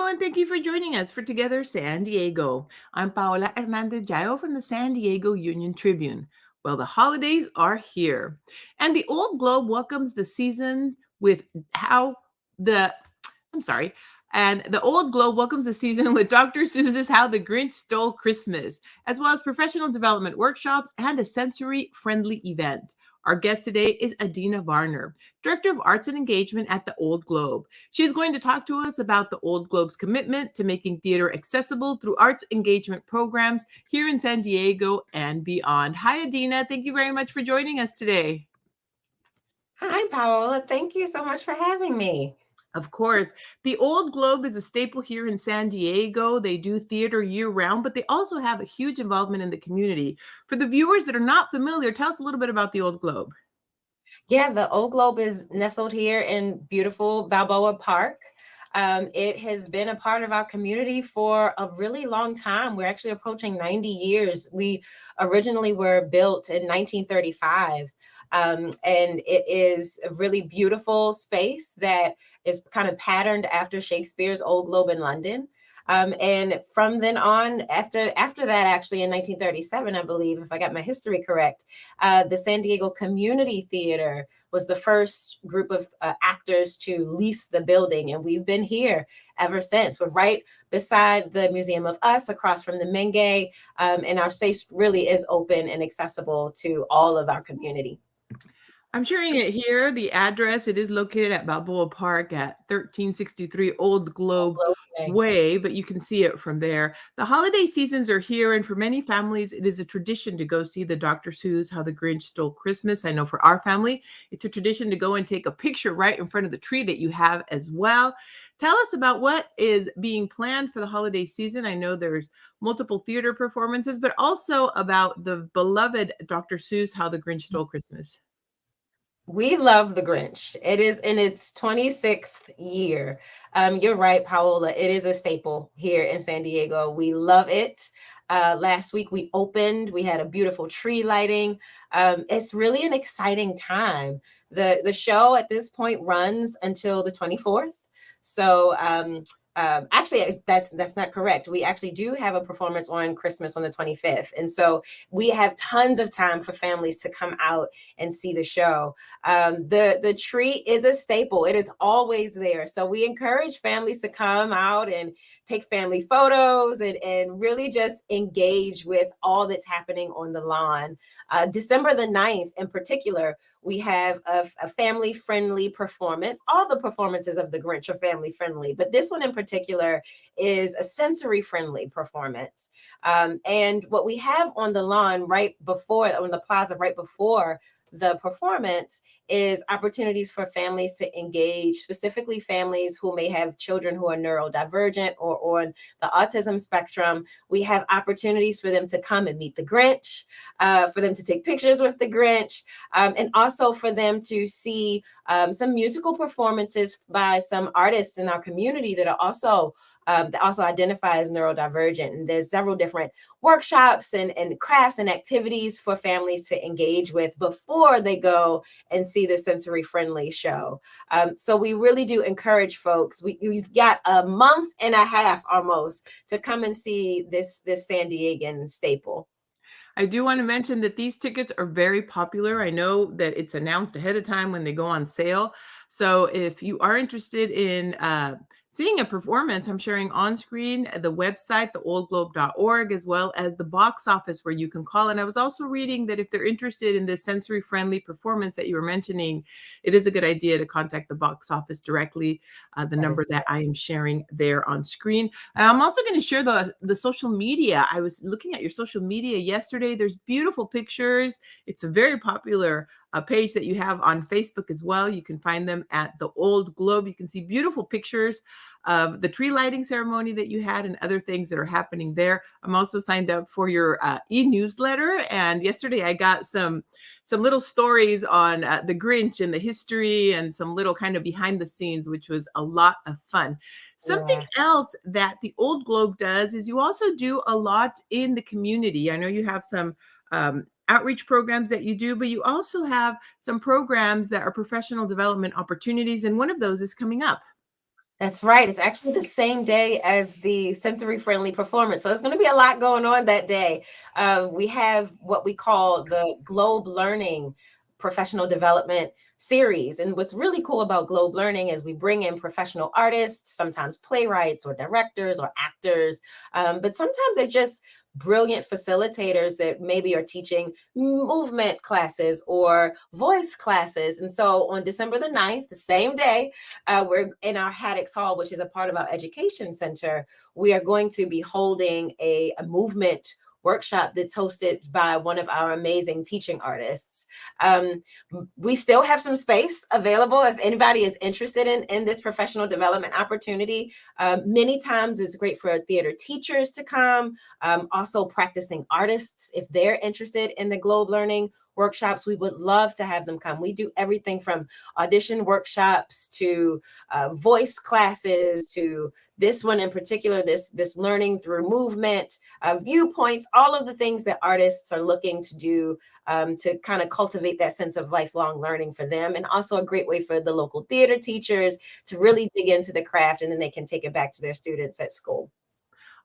Hello, and thank you for joining us for Together San Diego. I'm Paola Hernandez Jayo from the San Diego Union-Tribune. Well, the holidays are here, and the Old Globe welcomes the season with how the I'm sorry. And the Old Globe welcomes the season with Dr. Seuss's How the Grinch Stole Christmas, as well as professional development workshops and a sensory friendly event. Our guest today is Adena Varner, Director of Arts and Engagement at the Old Globe. She is going to talk to us about the Old Globe's commitment to making theater accessible through arts engagement programs here in San Diego and beyond. Hi, Adena. Thank you very much for joining us today. Hi, Paola. Thank you so much for having me. Of course. The Old Globe is a staple here in San Diego. They do theater year round, but they also have a huge involvement in the community. For the viewers that are not familiar, tell us a little bit about the Old Globe. Yeah, the Old Globe is nestled here in beautiful Balboa Park. It has been a part of our community for a really long time. We're actually approaching 90 years. We originally were built in 1935. And it is a really beautiful space that is kind of patterned after Shakespeare's Old Globe in London. And from then on, after that, actually in 1937, I believe, if I got my history correct, the San Diego Community Theater was the first group of actors to lease the building, and we've been here ever since. We're right beside the Museum of Us, across from the Menge, and our space really is open and accessible to all of our community. I'm sharing it here. The address, it is located at Balboa Park at 1363 Old Globe Okay. Way, but you can see it from there. The holiday seasons are here, and for many families, it is a tradition to go see the Dr. Seuss How the Grinch Stole Christmas. I know for our family, it's a tradition to go and take a picture right in front of the tree that you have as well. Tell us about what is being planned for the holiday season. I know there's multiple theater performances, but also about the beloved Dr. Seuss How the Grinch Stole Christmas. We love The Grinch. It is in its 26th year. You're right, Paola. It is a staple here in San Diego. We love it. Last week we opened. We had a beautiful tree lighting. It's really an exciting time. The show at this point runs until the 24th. So actually, that's not correct. We actually do have a performance on Christmas on the 25th, and so we have tons of time for families to come out and see the show. The tree is a staple. It is always there. So we encourage families to come out and take family photos and really just engage with all that's happening on the lawn. December the 9th in particular, we have a family friendly performance. All the performances of the Grinch are family friendly, but this one in particular is a sensory friendly performance. And what we have on the lawn right before, on the plaza right before the performance, is opportunities for families to engage, specifically families who may have children who are neurodivergent or on the autism spectrum. We have opportunities for them to come and meet the Grinch, for them to take pictures with the Grinch, and also for them to see some musical performances by some artists in our community that also identify as neurodivergent. And there's several different workshops and crafts and activities for families to engage with before they go and see the sensory friendly show. So we really do encourage folks. We've got a month and a half almost to come and see this San Diegan staple. I do want to mention that these tickets are very popular. I know that it's announced ahead of time when they go on sale. So if you are interested in seeing a performance, I'm sharing on screen the website, theoldglobe.org, as well as the box office where you can call. And I was also reading that if they're interested in this sensory friendly performance that you were mentioning, it is a good idea to contact the box office directly, the That is number that I am sharing there on screen. I'm also going to share the social media. I was looking at your social media yesterday. There's beautiful pictures. It's a very popular page that you have on Facebook as well. You can find them at the Old Globe. You can see beautiful pictures of the tree lighting ceremony that you had and other things that are happening there. I'm also signed up for your e-newsletter, and yesterday I got some little stories on the Grinch and the history and some little kind of behind the scenes, which was a lot of fun. Something Yeah. else that the Old Globe does is you also do a lot in the community. I know you have some outreach programs that you do, but you also have some programs that are professional development opportunities, and one of those is coming up. That's right. It's actually the same day as the sensory friendly performance. So there's going to be a lot going on that day. We have what we call the Globe Learning Professional Development Series. And what's really cool about Globe Learning is we bring in professional artists, sometimes playwrights or directors or actors, but sometimes they're just brilliant facilitators that maybe are teaching movement classes or voice classes. And so on December the 9th, the same day, we're in our Haddix Hall, which is a part of our education center. We are going to be holding a movement workshop that's hosted by one of our amazing teaching artists. Um, we still have some space available if anybody is interested in this professional development opportunity. Many times it's great for theater teachers to come, also practicing artists if they're interested in the Globe Learning workshops. We would love to have them come. We do everything from audition workshops to voice classes to this one in particular, this learning through movement, viewpoints, all of the things that artists are looking to do to kind of cultivate that sense of lifelong learning for them, and also a great way for the local theater teachers to really dig into the craft, and then they can take it back to their students at school.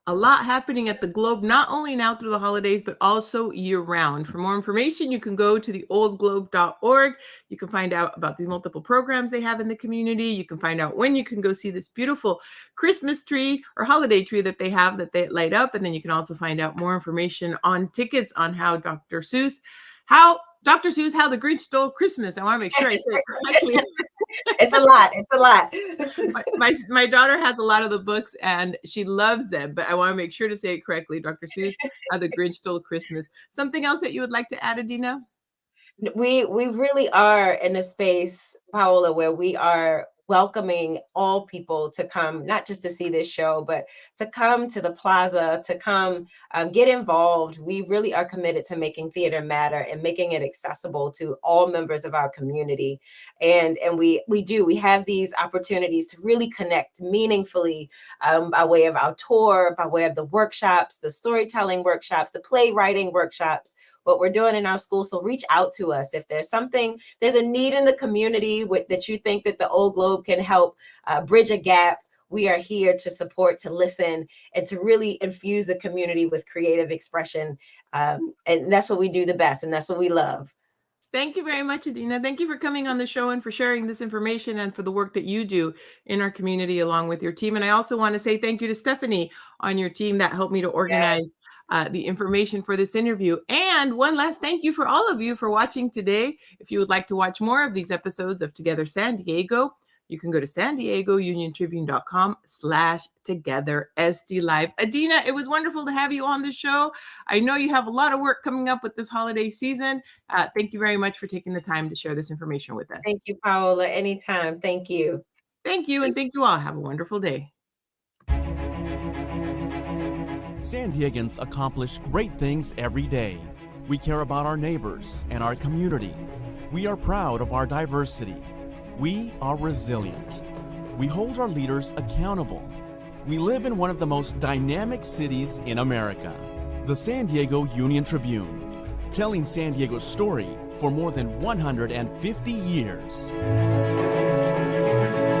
A lot happening at the Globe, not only now through the holidays, but also year round. For more information, you can go to theoldglobe.org. You can find out about the multiple programs they have in the community. You can find out when you can go see this beautiful Christmas tree or holiday tree that they have that they light up. And then you can also find out more information on tickets on how Dr. Seuss, how the Grinch stole Christmas. I want to make sure I say it correctly. It's a lot. It's a lot. My daughter has a lot of the books and she loves them, but I want to make sure to say it correctly. Dr. Seuss, How the Grinch Stole Christmas. Something else that you would like to add, Adena? We really are in a space, Paola, where we are welcoming all people to come, not just to see this show, but to come to the plaza, to come get involved. We really are committed to making theater matter and making it accessible to all members of our community. And we have these opportunities to really connect meaningfully by way of our tour, by way of the workshops, the storytelling workshops, the playwriting workshops, what we're doing in our school. So reach out to us if there's a need in the community that you think that the Old Globe can help bridge a gap. We are here to support, to listen, and to really infuse the community with creative expression. And that's what we do the best, and that's what we love. Thank you very much, Adena. Thank you for coming on the show and for sharing this information and for the work that you do in our community along with your team. And I also want to say thank you to Stephanie on your team that helped me to Yes. organize the information for this interview. And one last thank you for all of you for watching today. If you would like to watch more of these episodes of Together San Diego, you can go to san diego uniontribune.com/together SD Live. Adena, it was wonderful to have you on the show. I know you have a lot of work coming up with this holiday season. Thank you very much for taking the time to share this information with us. Thank you, Paola. Anytime. Thank you. Thank you, and thank you all. Have a wonderful day. San Diegans accomplish great things every day. We care about our neighbors and our community. We are proud of our diversity. We are resilient. We hold our leaders accountable. We live in one of the most dynamic cities in America, the San Diego Union-Tribune, telling San Diego's story for more than 150 years.